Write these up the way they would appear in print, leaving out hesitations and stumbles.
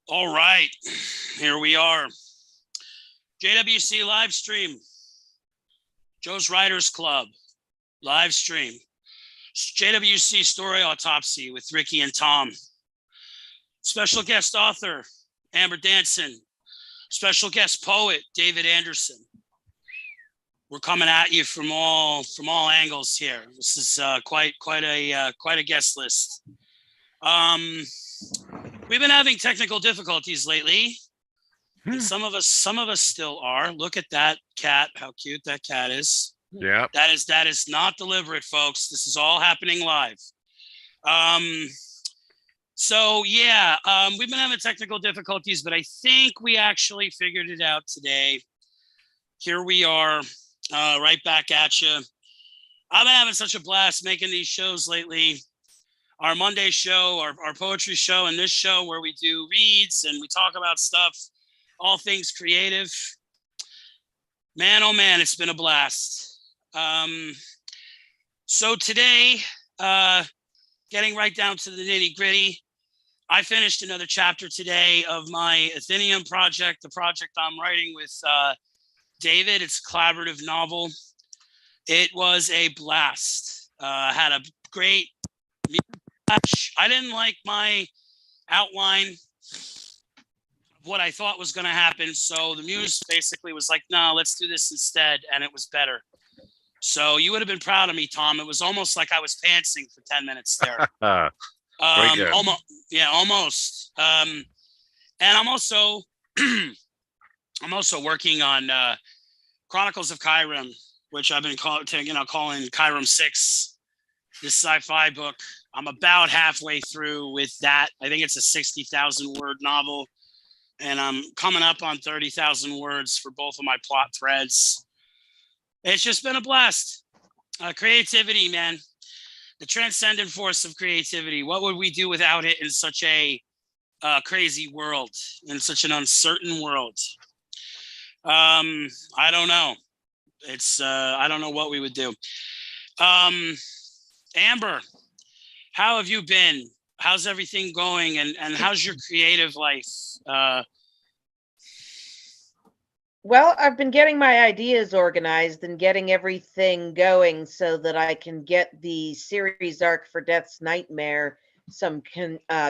All right, here we are. JWC Livestream, Joe's Writers Club, Livestream, JWC Story Autopsy with Ricky and Tom. Special guest author, Amber Danson. Special guest poet, David Anderson. We're coming at you from all angles here. This is quite a guest list. We've been having technical difficulties lately. And some of us still are. Look at that cat, how cute that cat is. Yeah. That is not deliberate, folks. This is all happening live. We've been having technical difficulties, but I think we actually figured it out today. Here we are, right back at you. I've been having such a blast making these shows lately. Our Monday show, our poetry show, and this show where we do reads and we talk about stuff, all things creative. Man, oh man, it's been a blast. So today, getting right down to the nitty gritty, I finished another chapter today of my Athenium project, the project I'm writing with David. It's a collaborative novel. It was a blast. Had a great match. I didn't like my outline of what I thought was going to happen. So the muse basically was like, no, let's do this instead. And it was better. So you would have been proud of me, Tom. It was almost like I was pantsing for 10 minutes there. Almost. Yeah, almost. And I'm also working on Chronicles of Chiron, which I've been calling Chiron 6, this sci-fi book. I'm about halfway through with that. I think it's a 60,000 word novel, and I'm coming up on 30,000 words for both of my plot threads. It's just been a blast. Creativity, man. The transcendent force of creativity. What would we do without it in such a crazy world, in such an uncertain world? I don't know. I don't know what we would do. Amber, how have you been? How's everything going? And how's your creative life? Well, I've been getting my ideas organized and getting everything going so that I can get the series arc for Death's Nightmare some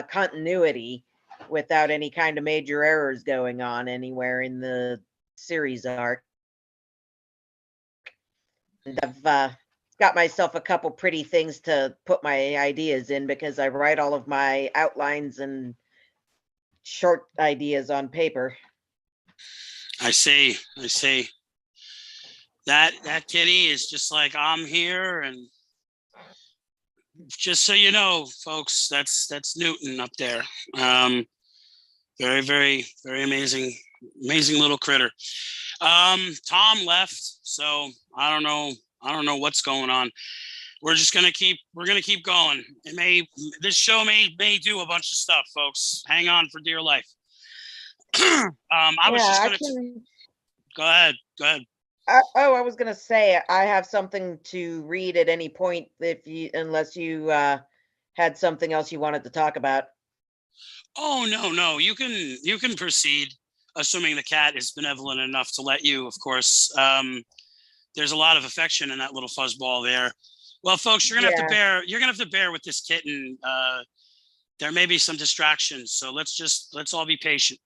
continuity without any kind of major errors going on anywhere in the series arc. And I've got myself a couple pretty things to put my ideas in because I write all of my outlines and short ideas on paper. I see. That kitty is just like, I'm here, and just so you know, folks, that's Newton up there. Very, very, very amazing little critter. Tom left, so I don't know what's going on. We're gonna keep going. This show may do a bunch of stuff, folks. Hang on for dear life. Go ahead. I was gonna say I have something to read at any point unless you had something else you wanted to talk about. Oh no, you can proceed, assuming the cat is benevolent enough to let you, of course. There's a lot of affection in that little fuzzball there. Well, folks, you're gonna have to bear with this kitten. There may be some distractions, so let's all be patient.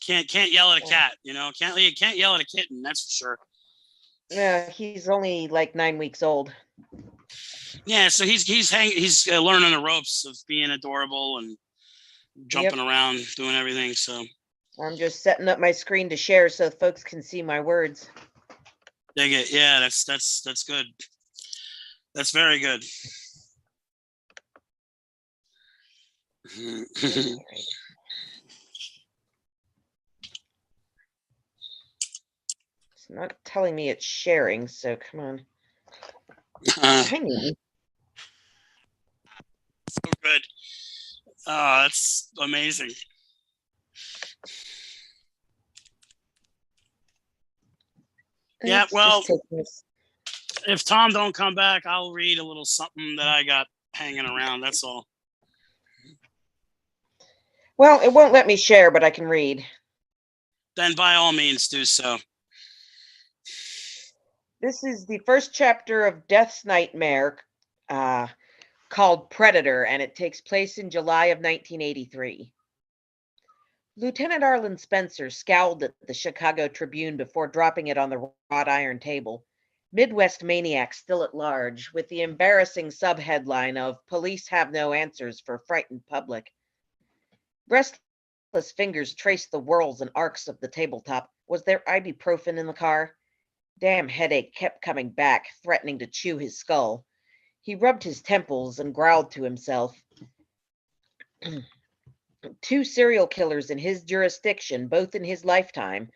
Can't yell at a cat, can't yell at a kitten, that's for sure. Yeah, he's only like 9 weeks old. Yeah, so he's learning the ropes of being adorable and jumping around, doing everything. So I'm just setting up my screen to share so folks can see my words. Dig it. Yeah, that's good. That's very good. It's not telling me it's sharing, so come on. Hang on. So good. Oh, that's amazing. Yeah, well, if Tom don't come back, I'll read a little something that I got hanging around. That's all. Well, it won't let me share, but I can read. Then by all means do so. This is the first chapter of Death's Nightmare, called Predator, and it takes place in July of 1983. Lieutenant Arlen Spencer scowled at the Chicago Tribune before dropping it on the wrought iron table. Midwest Maniac Still at Large, with the embarrassing subheadline of Police Have No Answers for Frightened Public. Restless fingers traced the whorls and arcs of the tabletop. Was there ibuprofen in the car? Damn headache kept coming back, threatening to chew his skull. He rubbed his temples and growled to himself. 2 serial killers in his jurisdiction, both in his lifetime.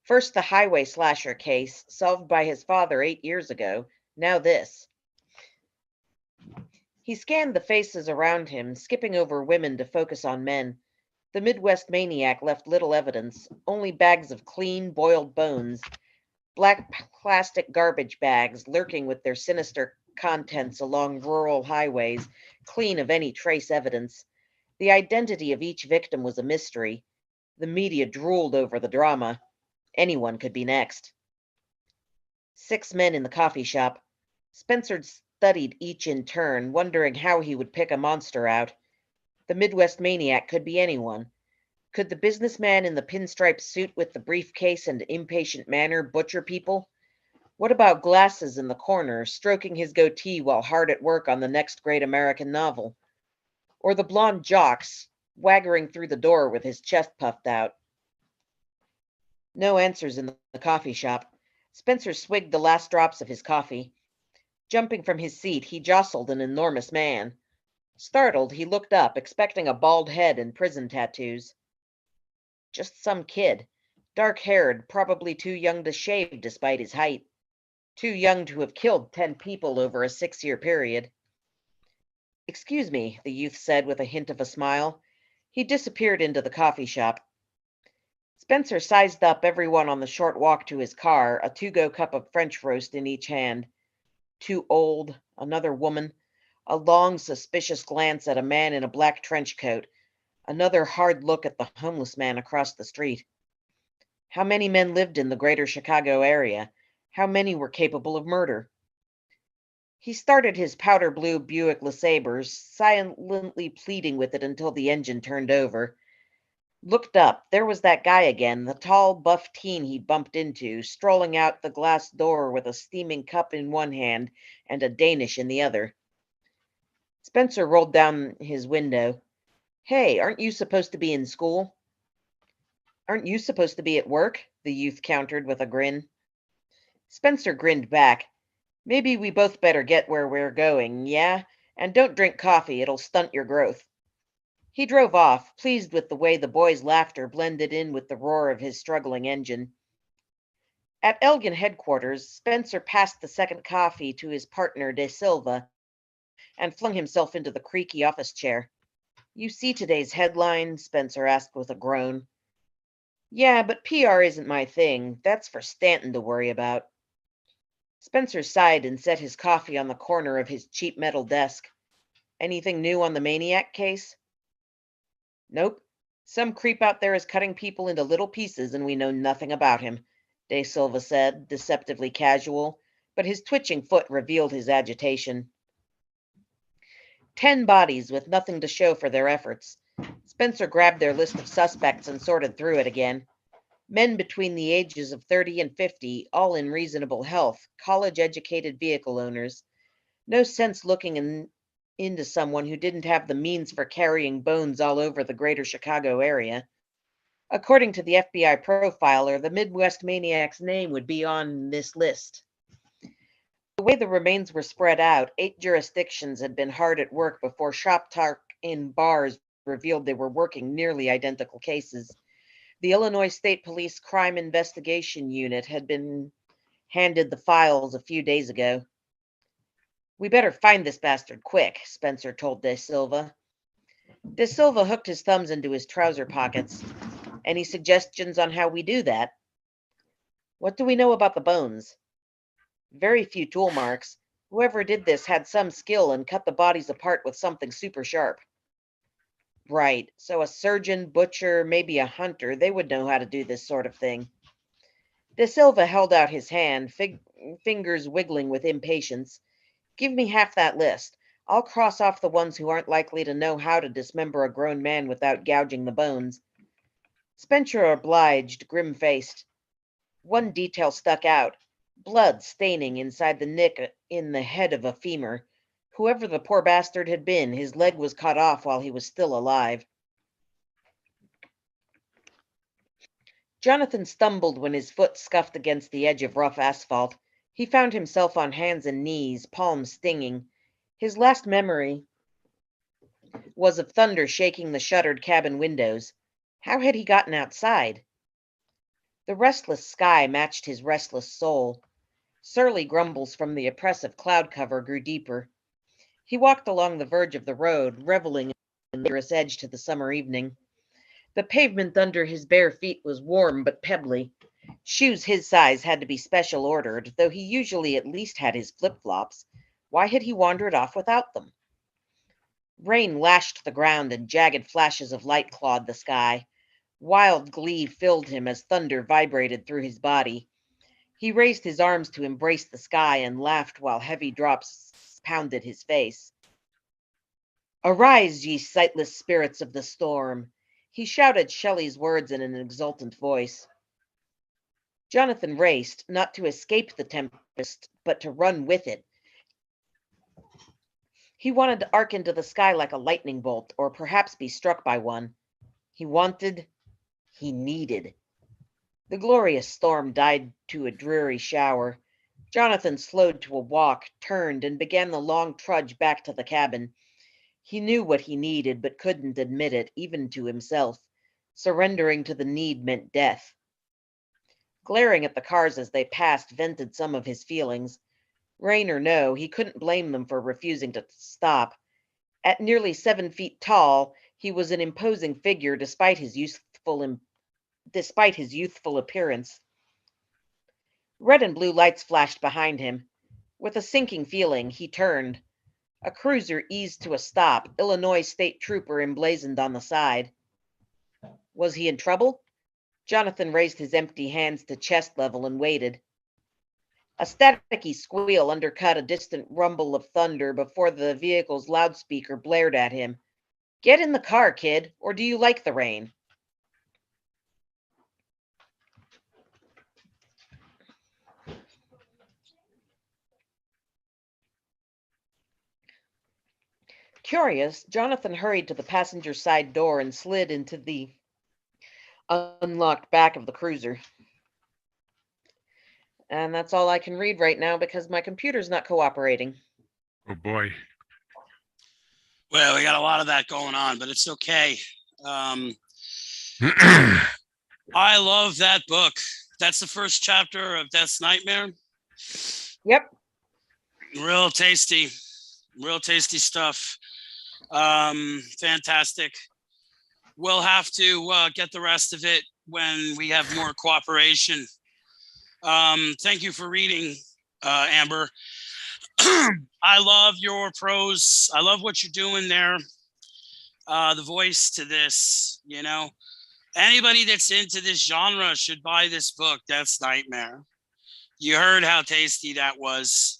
First, the highway slasher case, solved by his father 8 years ago. Now this. He scanned the faces around him, skipping over women to focus on men. The Midwest Maniac left little evidence, only bags of clean, boiled bones. Black plastic garbage bags lurking with their sinister contents along rural highways, clean of any trace evidence. The identity of each victim was a mystery. The media drooled over the drama. Anyone could be next. 6 men in the coffee shop. Spencer studied each in turn, wondering how he would pick a monster out. The Midwest Maniac could be anyone. Could the businessman in the pinstripe suit with the briefcase and impatient manner butcher people? What about Glasses in the corner, stroking his goatee while hard at work on the next great American novel? Or the blonde jock swaggering through the door with his chest puffed out? No answers in the coffee shop. Spencer swigged the last drops of his coffee. Jumping from his seat, he jostled an enormous man. Startled, he looked up, expecting a bald head and prison tattoos. Just some kid, dark-haired, probably too young to shave despite his height. Too young to have killed 10 people over a 6-year period. "Excuse me," the youth said with a hint of a smile. He disappeared into the coffee shop. Spencer sized up everyone on the short walk to his car, a to-go cup of French roast in each hand. Too old, another woman, a long, suspicious glance at a man in a black trench coat, another hard look at the homeless man across the street. How many men lived in the greater Chicago area? How many were capable of murder? He started his powder blue Buick LeSabre, silently pleading with it until the engine turned over. Looked up. There was that guy again, the tall, buff teen he bumped into, strolling out the glass door with a steaming cup in one hand and a Danish in the other. Spencer rolled down his window. "Hey, aren't you supposed to be in school?" "Aren't you supposed to be at work?" the youth countered with a grin. Spencer grinned back. "Maybe we both better get where we're going, yeah? And don't drink coffee, it'll stunt your growth." He drove off, pleased with the way the boy's laughter blended in with the roar of his struggling engine. At Elgin headquarters, Spencer passed the second coffee to his partner, De Silva, and flung himself into the creaky office chair. "You see today's headline?" Spencer asked with a groan. "Yeah, but PR isn't my thing. That's for Stanton to worry about." Spencer sighed and set his coffee on the corner of his cheap metal desk. "Anything new on the Maniac case?" "Nope. Some creep out there is cutting people into little pieces and we know nothing about him," De Silva said, deceptively casual, but his twitching foot revealed his agitation. 10 bodies with nothing to show for their efforts. Spencer grabbed their list of suspects and sorted through it again. Men between the ages of 30 and 50, all in reasonable health, college-educated vehicle owners. No sense looking into someone who didn't have the means for carrying bones all over the greater Chicago area. According to the FBI profiler, the Midwest Maniac's name would be on this list. The way the remains were spread out, 8 jurisdictions had been hard at work before shop talk in bars revealed they were working nearly identical cases. The Illinois State Police Crime Investigation Unit had been handed the files a few days ago. "We better find this bastard quick," Spencer told De Silva. De Silva hooked his thumbs into his trouser pockets. "Any suggestions on how we do that?" "What do we know about the bones?" "Very few tool marks. Whoever did this had some skill and cut the bodies apart with something super sharp." Right. So a surgeon, butcher, maybe a hunter, they would know how to do this sort of thing. De Silva held out his hand, fingers wiggling with impatience. Give me half that list. I'll cross off the ones who aren't likely to know how to dismember a grown man without gouging the bones. Spencer obliged, grim-faced. One detail stuck out. Blood staining inside the nick in the head of a femur. Whoever the poor bastard had been, his leg was cut off while he was still alive. Jonathan stumbled when his foot scuffed against the edge of rough asphalt. He found himself on hands and knees, palms stinging. His last memory was of thunder shaking the shuttered cabin windows. How had he gotten outside? The restless sky matched his restless soul. Surly grumbles from the oppressive cloud cover grew deeper. He walked along the verge of the road, reveling in the dangerous edge to the summer evening. The pavement under his bare feet was warm but pebbly. Shoes his size had to be special ordered, though he usually at least had his flip-flops. Why had he wandered off without them? Rain lashed the ground and jagged flashes of light clawed the sky. Wild glee filled him as thunder vibrated through his body. He raised his arms to embrace the sky and laughed while heavy drops pounded his face. Arise, ye sightless spirits of the storm! He shouted Shelley's words in an exultant voice. Jonathan raced, not to escape the tempest, but to run with it. He wanted to arc into the sky like a lightning bolt, or perhaps be struck by one. He needed. The glorious storm died to a dreary shower. Jonathan slowed to a walk, turned, and began the long trudge back to the cabin. He knew what he needed, but couldn't admit it, even to himself. Surrendering to the need meant death. Glaring at the cars as they passed vented some of his feelings. Rain or no, he couldn't blame them for refusing to stop. At nearly 7 feet tall, he was an imposing figure despite his youthful appearance. Red and blue lights flashed behind him. With a sinking feeling, he turned. A cruiser eased to a stop, Illinois state trooper emblazoned on the side. Was he in trouble? Jonathan raised his empty hands to chest level and waited. A staticky squeal undercut a distant rumble of thunder before the vehicle's loudspeaker blared at him. Get in the car, kid, or do you like the rain? Curious, Jonathan hurried to the passenger side door and slid into the unlocked back of the cruiser. And that's all I can read right now because my computer's not cooperating. Oh boy. Well, we got a lot of that going on, but it's okay. I love that book. That's the first chapter of Death's Nightmare. Yep. Real tasty stuff. Fantastic. We'll have to get the rest of it when we have more cooperation. Thank you for reading, Amber. I love your prose. I love what you're doing there. The voice to this, you know. Anybody that's into this genre should buy this book, Death's Nightmare. You heard how tasty that was.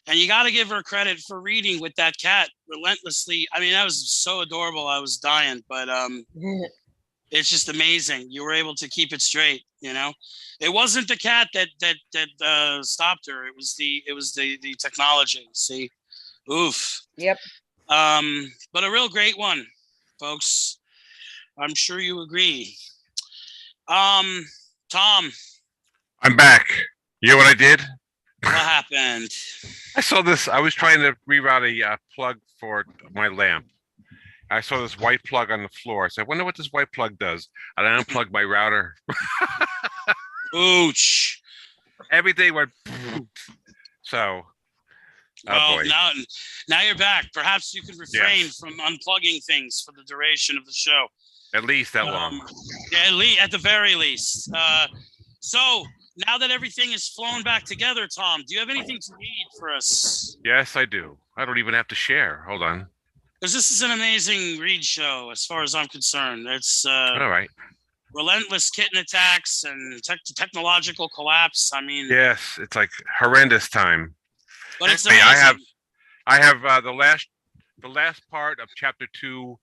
And you got to give her credit for reading with that cat relentlessly. I mean, that was so adorable. I was dying, but it's just amazing. You were able to keep it straight, you know. It wasn't the cat that stopped her. It was the technology. See, oof. Yep. But a real great one, folks. I'm sure you agree. Tom. I'm back. You know what I did? What happened? I saw this. I was trying to reroute a plug for my lamp. I saw this white plug on the floor. So I wonder what this white plug does. And I unplugged my router. Ooch. Everything went. So. Well, boy. now you're back. Perhaps you could refrain from unplugging things for the duration of the show. At least that long. Yeah, at the very least. So now that everything is flown back together, Tom, do you have anything to read for us? Yes, I do. I don't even have to share. Hold on. Because this is an amazing read show, as far as I'm concerned. It's All right. relentless kitten attacks and technological collapse. I mean, Yes, it's like horrendous time. but it's Anyway, amazing. I have the last part of chapter 2,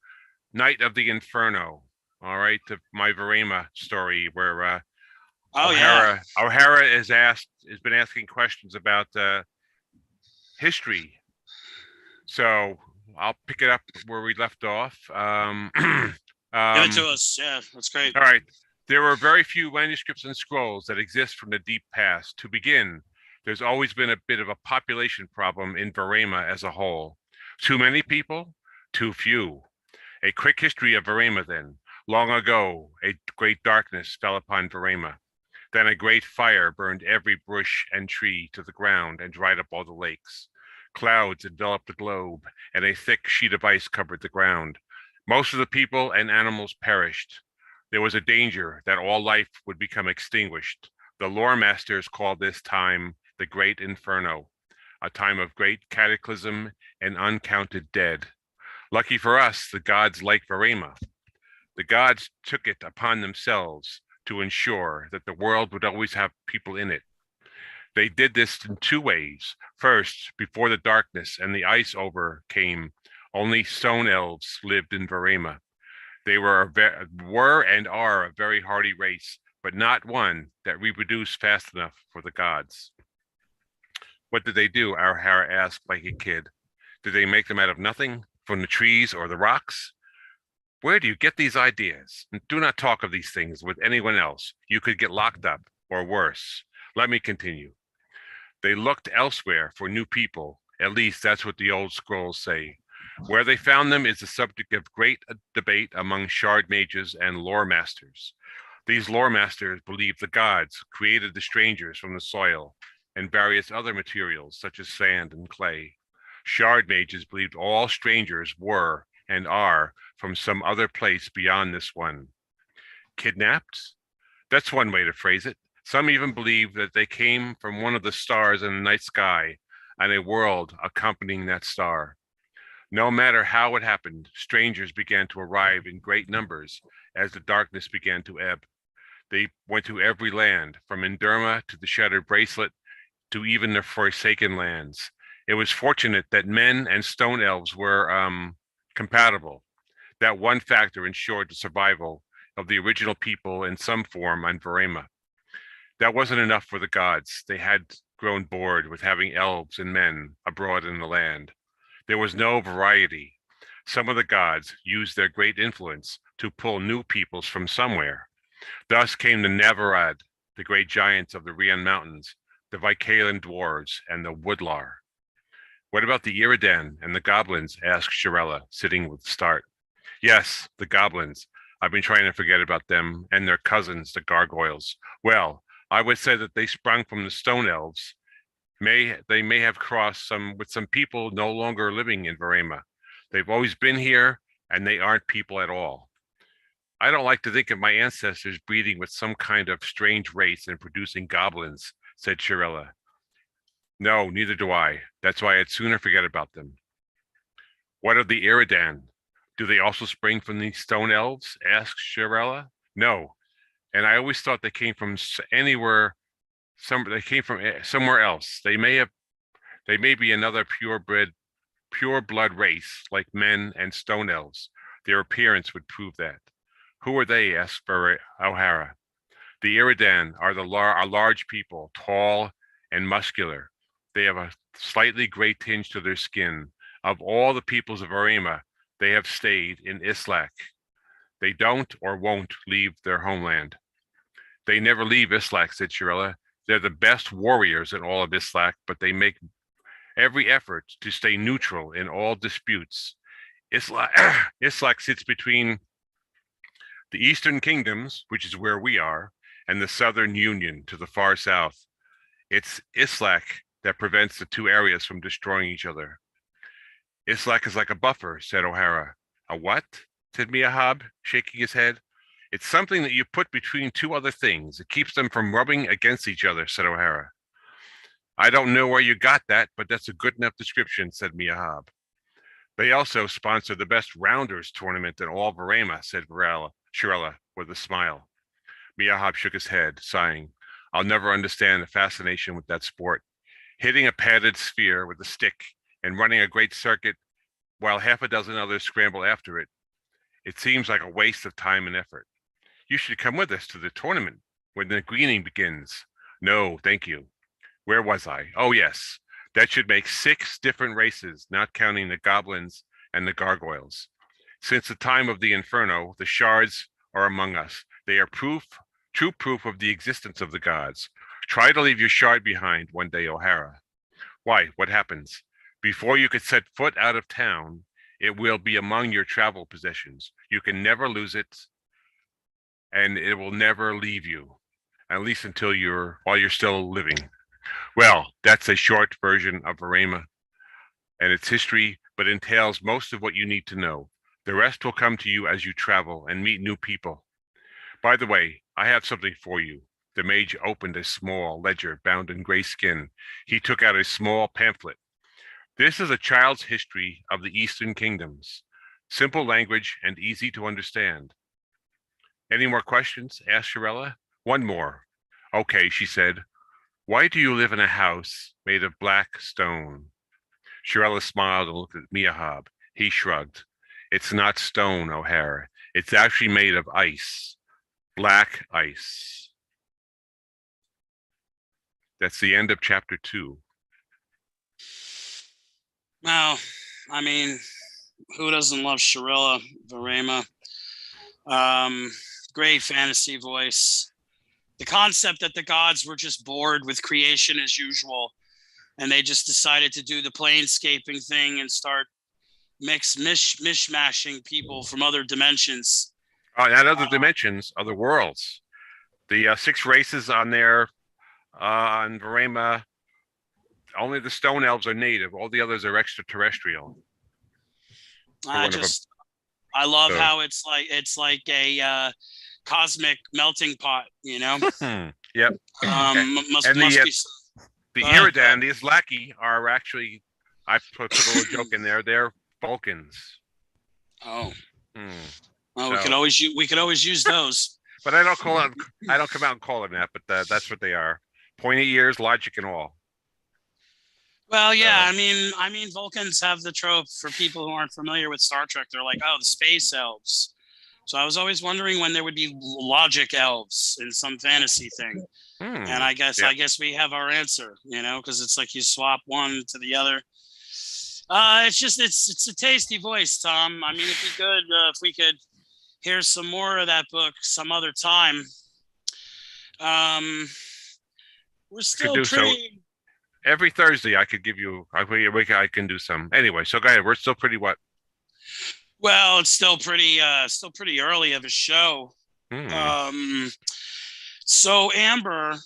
Night of the Inferno. All right, my Varma story where Oh yeah. O'Hara has been asking questions about history. So I'll pick it up where we left off. Give it to us. Yeah, that's great. All right. There were very few manuscripts and scrolls that exist from the deep past. To begin, there's always been a bit of a population problem in Varma as a whole. Too many people, too few. A quick history of Varma then. Long ago, a great darkness fell upon Varma. Then a great fire burned every bush and tree to the ground and dried up all the lakes. Clouds enveloped the globe, and a thick sheet of ice covered the ground. Most of the people and animals perished. There was a danger that all life would become extinguished. The lore masters called this time the Great Inferno, a time of great cataclysm and uncounted dead. Lucky for us, the gods like Varma. The gods took it upon themselves to ensure that the world would always have people in it. They did this in two ways. First, before the darkness and the ice overcame, only stone elves lived in Varma. They were and are a very hardy race, but not one that reproduced fast enough for the gods. What did they do? O'Hara asked like a kid. Did they make them out of nothing, from the trees or the rocks? Where do you get these ideas? And do not talk of these things with anyone else. You could get locked up, or worse. Let me continue. They looked elsewhere for new people. At least that's what the old scrolls say. Where they found them is the subject of great debate among shard mages and lore masters. These lore masters believe the gods created the strangers from the soil and various other materials such as sand and clay. Shard mages believed all strangers were and are from some other place beyond this one. Kidnapped? That's one way to phrase it. Some even believe that they came from one of the stars in the night sky and a world accompanying that star. No matter how it happened, strangers began to arrive in great numbers as the darkness began to ebb. They went to every land, from Enderma to the Shattered Bracelet to even the Forsaken Lands. It was fortunate that men and stone elves were compatible. That one factor ensured the survival of the original people in some form on Varma. That wasn't enough for the gods. They had grown bored with having elves and men abroad in the land. There was no variety. Some of the gods used their great influence to pull new peoples from somewhere. Thus came the Navarad, the great giants of the Rian Mountains, the Vykalan dwarves, and the Woodlar. What about the Iridan and the goblins? Asked Shirella, sitting with Start. Yes, the goblins. I've been trying to forget about them and their cousins, the gargoyles. Well, I would say that they sprung from the stone elves. They may have crossed with some people no longer living in Varma. They've always been here, and they aren't people at all. I don't like to think of my ancestors breeding with some kind of strange race and producing goblins, said Shirella. No, neither do I. That's why I'd sooner forget about them. What of the Iridan? Do they also spring from these stone elves? Asked Shirella. No, and I always thought they came from anywhere. They came from somewhere else. They may be another pure blood race like men and stone elves. Their appearance would prove that. Who are they? Asked O'Hara. The Iridan are a large people, tall and muscular. They have a slightly gray tinge to their skin. Of all the peoples of Varma, they have stayed in Islak. They don't or won't leave their homeland. They never leave Islak, said Shirella. They're the best warriors in all of Islak, but they make every effort to stay neutral in all disputes. Islak sits between the Eastern Kingdoms, which is where we are, and the Southern Union to the far south. It's Islak that prevents the two areas from destroying each other. Islak is like a buffer, said O'Hara. A what? Said Mihab, shaking his head. It's something that you put between two other things. It keeps them from rubbing against each other, said O'Hara. I don't know where you got that, but that's a good enough description, said Mihab. They also sponsor the best rounders tournament in all Varma, said Shirella with a smile. Miyahab shook his head, sighing. I'll never understand the fascination with that sport. Hitting a padded sphere with a stick and running a great circuit while half a dozen others scramble after it. It seems like a waste of time and effort. You should come with us to the tournament when the greening begins. No, thank you. Where was I? Oh, yes. That should make 6 different races, not counting the goblins and the gargoyles. Since the time of the Inferno, the shards are among us. They are true proof of the existence of the gods. Try to leave your shard behind one day, O'Hara. Why, what happens? Before you could set foot out of town, it will be among your travel possessions. You can never lose it, and it will never leave you, at least while you're still living. Well, that's a short version of Varma and its history, but entails most of what you need to know. The rest will come to you as you travel and meet new people. By the way, I have something for you. The mage opened a small ledger bound in gray skin. He took out a small pamphlet. This is a child's history of the Eastern Kingdoms. Simple language and easy to understand. Any more questions? Asked Shirella. One more. Okay, she said. Why do you live in a house made of black stone? Shirella smiled and looked at Miyahab. He shrugged. It's not stone, O'Hara. It's actually made of ice. Black ice. That's the end of chapter 2. Well, I mean, who doesn't love Shirella Varma? Great fantasy voice. The concept that the gods were just bored with creation as usual, and they just decided to do the planescaping thing and start mishmashing people from other dimensions. Not other dimensions, other worlds. The 6 races on there on Varma, only the stone elves are native. All the others are extraterrestrial. I love how it's like a cosmic melting pot, you know? Yep. Must be. The Iridan, the Islaki, are actually, I put a little joke in there, they're Vulcans. Oh. So, Well, we could always use those. But I don't come out and call them that, but that's what they are. Pointy ears, logic and all. Well, yeah, I mean, Vulcans have the trope for people who aren't familiar with Star Trek. They're like, oh, the space elves. So I was always wondering when there would be logic elves in some fantasy thing. And I guess we have our answer, you know, because it's like you swap one to the other. It's a tasty voice, Tom. I mean, if we could hear some more of that book some other time. We're still pretty. So every Thursday, I could give you. I can do some anyway. So go ahead. We're still pretty what? Well, it's still pretty early of a show. So Amber,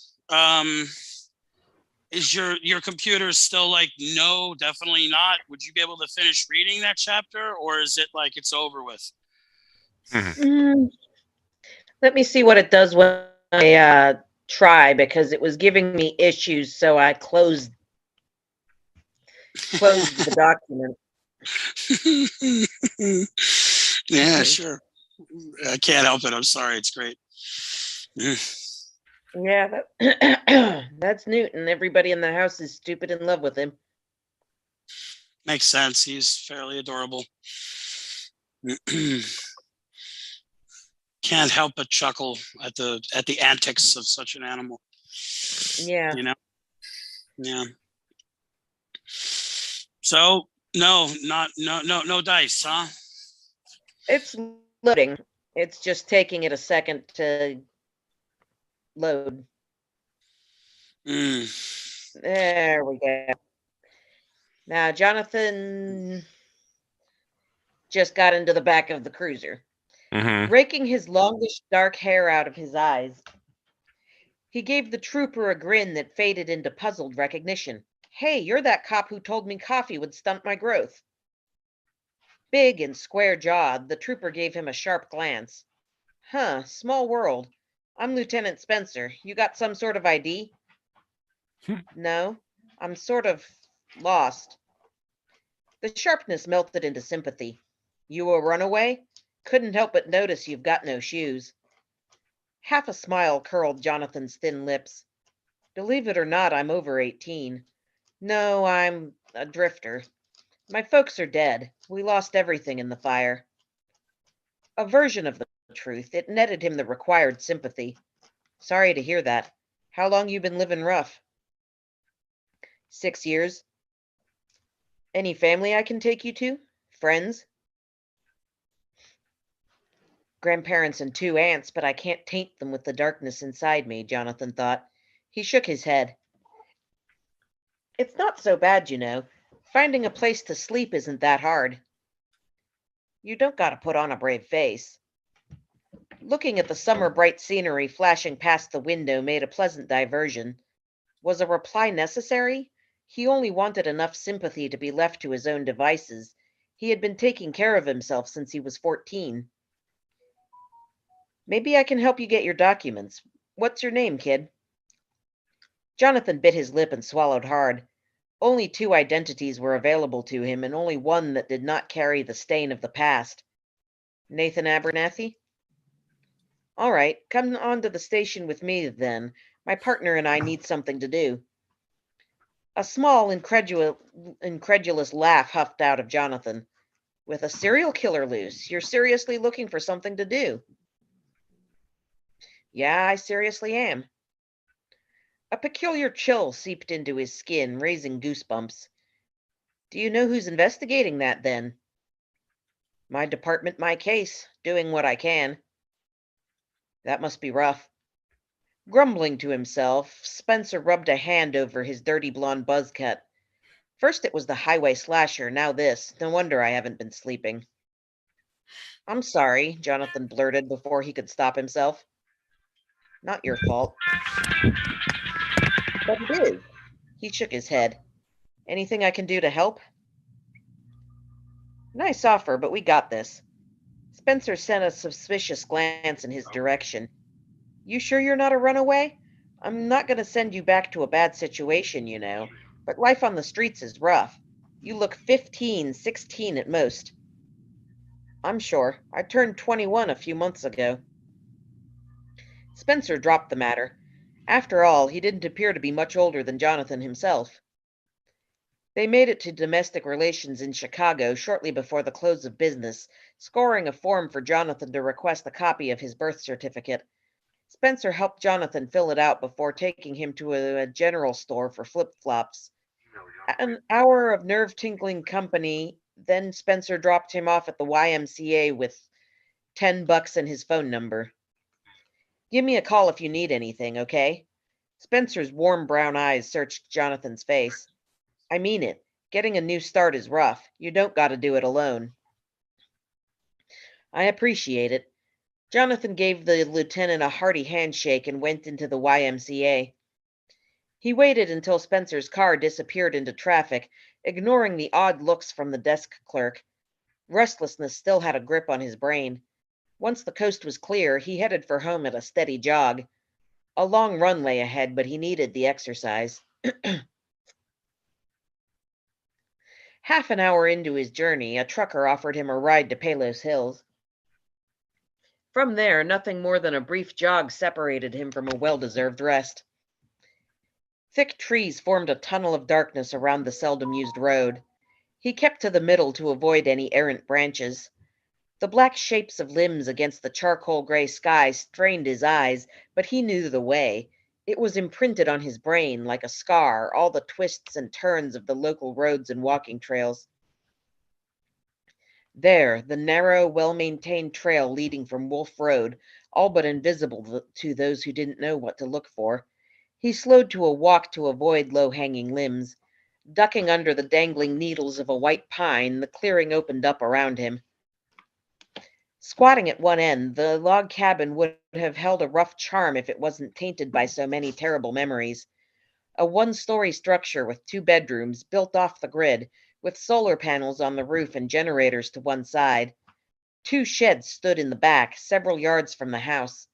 is your computer still like, no, definitely not? Would you be able to finish reading that chapter, or is it like it's over with? Let me see what it does when I try, because it was giving me issues, so I closed the document. Yeah, sure. I can't help it. I'm sorry. It's great. Yeah, that's Newton. Everybody in the house is stupid in love with him. Makes sense. He's fairly adorable. Can't help but chuckle at the antics of such an animal. Yeah. You know? Yeah. So no dice, huh? It's loading. It's just taking it a second to load. There we go. Now Jonathan just got into the back of the cruiser, raking his longish dark hair out of his eyes. He gave the trooper a grin that faded into puzzled recognition. Hey, you're that cop who told me coffee would stunt my growth. Big and square-jawed, the trooper gave him a sharp glance. Huh, small world. I'm Lieutenant Spencer. You got some sort of ID? No, I'm sort of lost. The sharpness melted into sympathy. You a runaway? Couldn't help but notice you've got no shoes. Half a smile curled Jonathan's thin lips. Believe it or not, I'm over 18. No, I'm a drifter. My folks are dead. We lost everything in the fire. A version of the truth. It netted him the required sympathy. Sorry to hear that. How long you been living rough? 6 years. Any family I can take you to? Friends? Grandparents and 2 aunts, but I can't taint them with the darkness inside me, Jonathan thought. He shook his head. It's not so bad, you know. Finding a place to sleep isn't that hard. You don't gotta put on a brave face. Looking at the summer bright scenery flashing past the window made a pleasant diversion. Was a reply necessary? He only wanted enough sympathy to be left to his own devices. He had been taking care of himself since he was 14. Maybe I can help you get your documents. What's your name, kid? Jonathan bit his lip and swallowed hard. Only 2 identities were available to him, and only one that did not carry the stain of the past. Nathan Abernathy? All right, come on to the station with me, then. My partner and I need something to do. A small, incredulous laugh huffed out of Jonathan. With a serial killer loose, you're seriously looking for something to do? Yeah, I seriously am. A peculiar chill seeped into his skin, raising goosebumps. Do you know who's investigating that, then? My department, my case, doing what I can. That must be rough. Grumbling to himself, Spencer rubbed a hand over his dirty blonde buzz cut. First it was the highway slasher, now this. No wonder I haven't been sleeping. I'm sorry, Jonathan blurted before he could stop himself. Not your fault. But it is. He shook his head. Anything I can do to help? Nice offer, but we got this. Spencer sent a suspicious glance in his direction. You sure you're not a runaway? I'm not going to send you back to a bad situation, you know, but life on the streets is rough. You look 15, 16 at most. I'm sure. I turned 21 a few months ago. Spencer dropped the matter. After all, he didn't appear to be much older than Jonathan himself. They made it to domestic relations in Chicago shortly before the close of business, scoring a form for Jonathan to request a copy of his birth certificate. Spencer helped Jonathan fill it out before taking him to a general store for flip-flops. An hour of nerve-tingling company, then Spencer dropped him off at the YMCA with $10 and his phone number. Give me a call if you need anything, okay? Spencer's warm brown eyes searched Jonathan's face. I mean it. Getting a new start is rough. You don't got to do it alone. I appreciate it. Jonathan gave the lieutenant a hearty handshake and went into the YMCA. He waited until Spencer's car disappeared into traffic, ignoring the odd looks from the desk clerk. Restlessness still had a grip on his brain. Once the coast was clear, he headed for home at a steady jog. A long run lay ahead, but he needed the exercise. Half an hour into his journey, a trucker offered him a ride to Palos Hills. From there, nothing more than a brief jog separated him from a well-deserved rest. Thick trees formed a tunnel of darkness around the seldom-used road. He kept to the middle to avoid any errant branches. The black shapes of limbs against the charcoal gray sky strained his eyes, but he knew the way. It was imprinted on his brain like a scar, all the twists and turns of the local roads and walking trails. There, the narrow, well-maintained trail leading from Wolf Road, all but invisible to those who didn't know what to look for. He slowed to a walk to avoid low-hanging limbs. Ducking under the dangling needles of a white pine, the clearing opened up around him. Squatting at one end, the log cabin would have held a rough charm if it wasn't tainted by so many terrible memories. A one-story structure with 2 bedrooms, built off the grid, with solar panels on the roof and generators to one side. 2 sheds stood in the back, several yards from the house.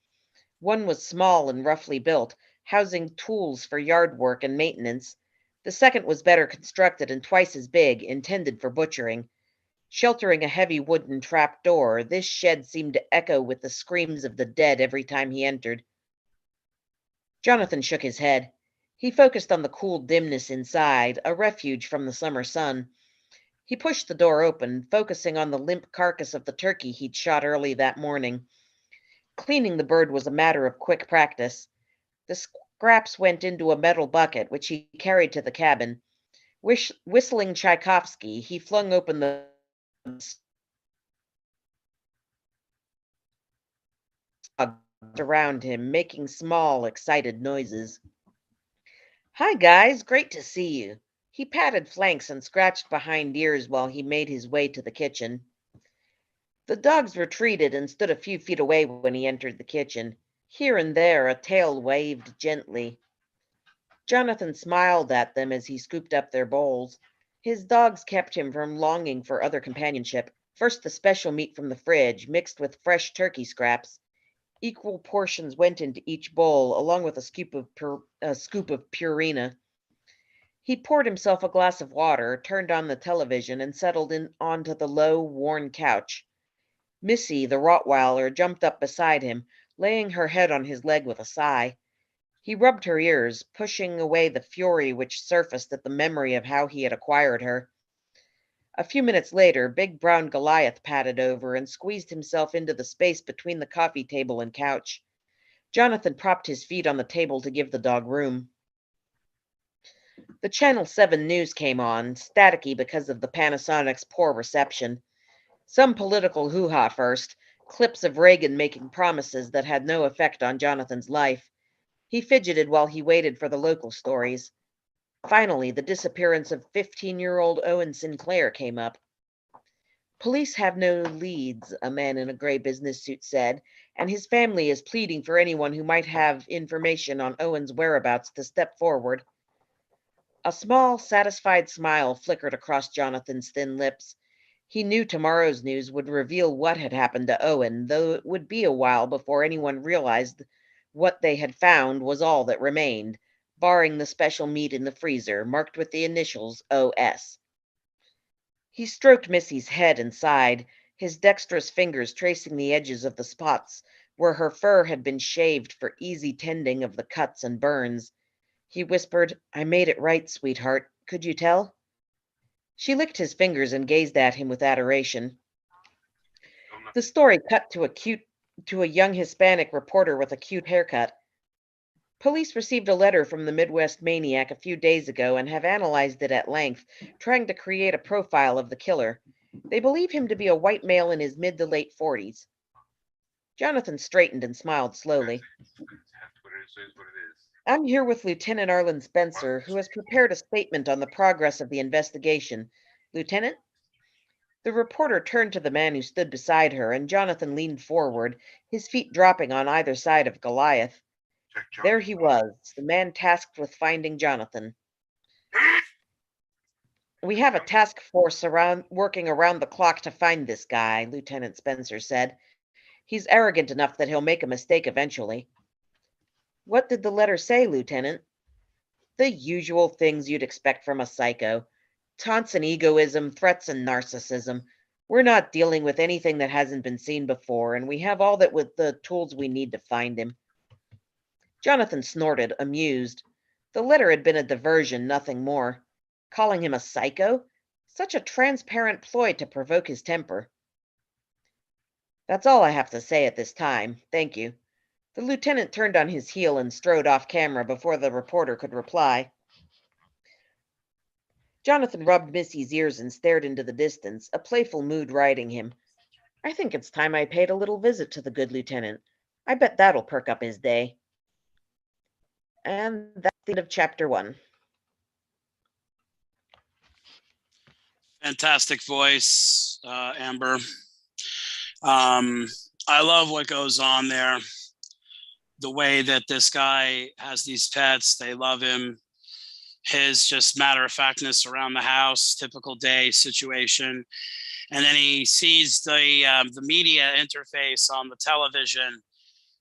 One was small and roughly built, housing tools for yard work and maintenance. The second was better constructed and twice as big, intended for butchering. Sheltering a heavy wooden trap door, this shed seemed to echo with the screams of the dead every time he entered. Jonathan shook his head. He focused on the cool dimness inside, a refuge from the summer sun. He pushed the door open, focusing on the limp carcass of the turkey he'd shot early that morning. Cleaning the bird was a matter of quick practice. The scraps went into a metal bucket, which he carried to the cabin. Whistling Tchaikovsky, he flung open the around him, making small, excited noises. Hi, guys. Great to see you. He patted flanks and scratched behind ears while he made his way to the kitchen. The dogs retreated and stood a few feet away when he entered the kitchen. Here and there, a tail waved gently. Jonathan smiled at them as he scooped up their bowls. His dogs kept him from longing for other companionship. First, the special meat from the fridge, mixed with fresh turkey scraps. Equal portions went into each bowl, along with a scoop of Purina. He poured himself a glass of water, turned on the television, and settled in onto the low, worn couch. Missy, the Rottweiler, jumped up beside him, laying her head on his leg with a sigh. He rubbed her ears, pushing away the fury which surfaced at the memory of how he had acquired her. A few minutes later, big brown Goliath padded over and squeezed himself into the space between the coffee table and couch. Jonathan propped his feet on the table to give the dog room. The Channel 7 news came on, staticky because of the Panasonic's poor reception. Some political hoo-ha first, clips of Reagan making promises that had no effect on Jonathan's life. He fidgeted while he waited for the local stories. Finally, the disappearance of 15-year-old Owen Sinclair came up. Police have no leads, a man in a gray business suit said, and his family is pleading for anyone who might have information on Owen's whereabouts to step forward. A small, satisfied smile flickered across Jonathan's thin lips. He knew tomorrow's news would reveal what had happened to Owen, though it would be a while before anyone realized what they had found was all that remained, barring the special meat in the freezer, marked with the initials OS. He stroked Missy's head and sighed, his dexterous fingers tracing the edges of the spots where her fur had been shaved for easy tending of the cuts and burns. He whispered, "I made it right, sweetheart. Could you tell?" She licked his fingers and gazed at him with adoration. The story cut to a young Hispanic reporter with a cute haircut. Police received a letter from the Midwest maniac a few days ago and have analyzed it at length, trying to create a profile of the killer. They believe him to be a white male in his mid to late 40s. Jonathan straightened and smiled slowly. "I'm here with Lieutenant Arlen Spencer, who has prepared a statement on the progress of the investigation. Lieutenant?" The reporter turned to the man who stood beside her, and Jonathan leaned forward, his feet dropping on either side of Goliath. There he was, the man tasked with finding Jonathan. "We have a task force working around the clock to find this guy," Lieutenant Spencer said. "He's arrogant enough that he'll make a mistake eventually." "What did the letter say, Lieutenant?" "The usual things you'd expect from a psycho. Taunts and egoism, threats and narcissism. We're not dealing with anything that hasn't been seen before, and we have all that with the tools we need to find him." Jonathan snorted, amused. The letter had been a diversion, nothing more. Calling him a psycho? Such a transparent ploy to provoke his temper. "That's all I have to say at this time. Thank you." The lieutenant turned on his heel and strode off camera before the reporter could reply. Jonathan rubbed Missy's ears and stared into the distance, a playful mood riding him. "I think it's time I paid a little visit to the good lieutenant. I bet that'll perk up his day." And that's the end of chapter 1. Fantastic voice, Amber. I love what goes on there. The way that this guy has these pets, they love him. His just matter-of-factness around the house, typical day situation. And then he sees the media interface on the television,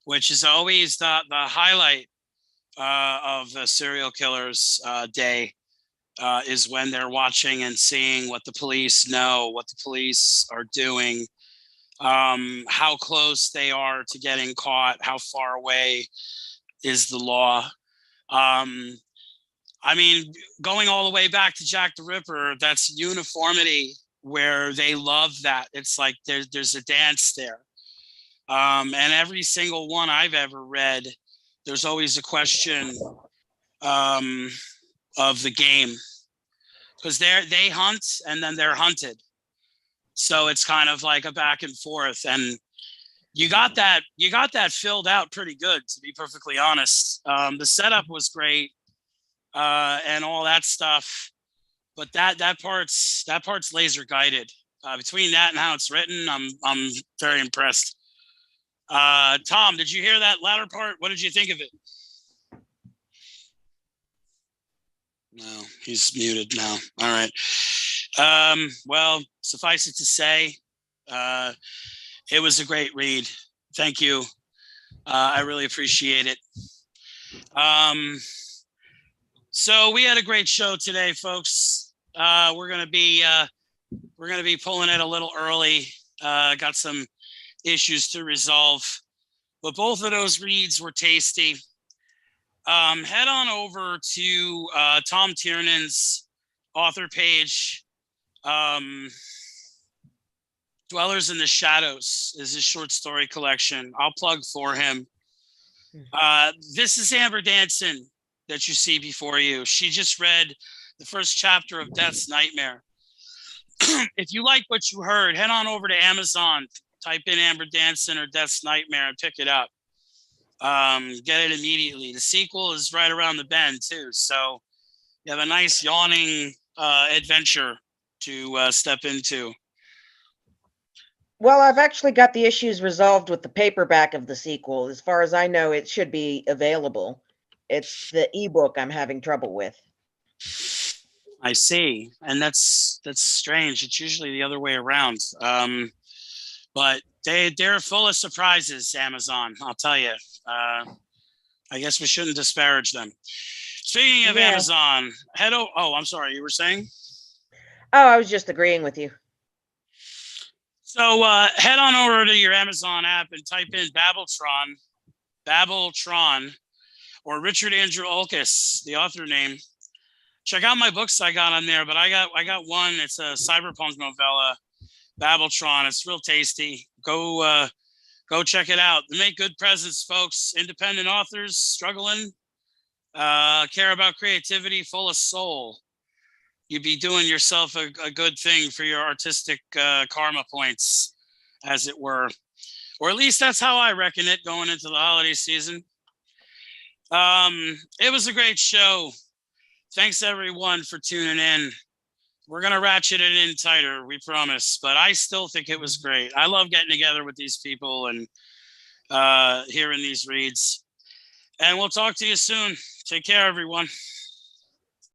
which is always the highlight of the serial killer's day. is when they're watching and seeing what the police know, what the police are doing, how close they are to getting caught, how far away is the law. I mean, going all the way back to Jack the Ripper, that's uniformity where they love that. It's like there's a dance there. And every single one I've ever read, there's always a question of the game, because they hunt and then they're hunted. So it's kind of like a back and forth. And you got that filled out pretty good, to be perfectly honest. The setup was great. And all that stuff, but that part's laser guided. Between that and how it's written, I'm very impressed. Tom, did you hear that latter part? What did you think of it? No, he's muted now. All right. Well, suffice it to say, it was a great read. Thank you. I really appreciate it. So we had a great show today, folks. We're gonna be pulling it a little early. Got some issues to resolve, but both of those reads were tasty. Head on over to Tom Tiernan's author page. Dwellers in the Shadows is his short story collection. I'll plug for him. This is Amber Danson that you see before you. She just read the first chapter of Death's Nightmare. If you like what you heard, head on over to Amazon, type in Amber Danson or Death's Nightmare and pick it up. Get it immediately. The sequel is right around the bend too, so you have a nice yawning adventure to step into. Well, I've actually got the issues resolved with the paperback of the sequel. As far as I know, it should be available. It's the ebook I'm having trouble with. I see, and that's strange. It's usually the other way around. But they're full of surprises, Amazon. I'll tell you. I guess we shouldn't disparage them. Speaking of Amazon, oh, I'm sorry. You were saying? Oh, I was just agreeing with you. So head on over to your Amazon app and type in Babeltron, or Richard Andrew Olkis, the author name. Check out my books I got on there, but I got one. It's a cyberpunk novella, Babeltron. It's real tasty. Go check it out. They make good presents, folks. Independent authors struggling, care about creativity, full of soul. You'd be doing yourself a good thing for your artistic karma points, as it were. Or at least that's how I reckon it going into the holiday season. It was a great show. Thanks, everyone, for tuning in. We're going to ratchet it in tighter, we promise. But I still think it was great. I love getting together with these people and hearing these reads. And we'll talk to you soon. Take care, everyone.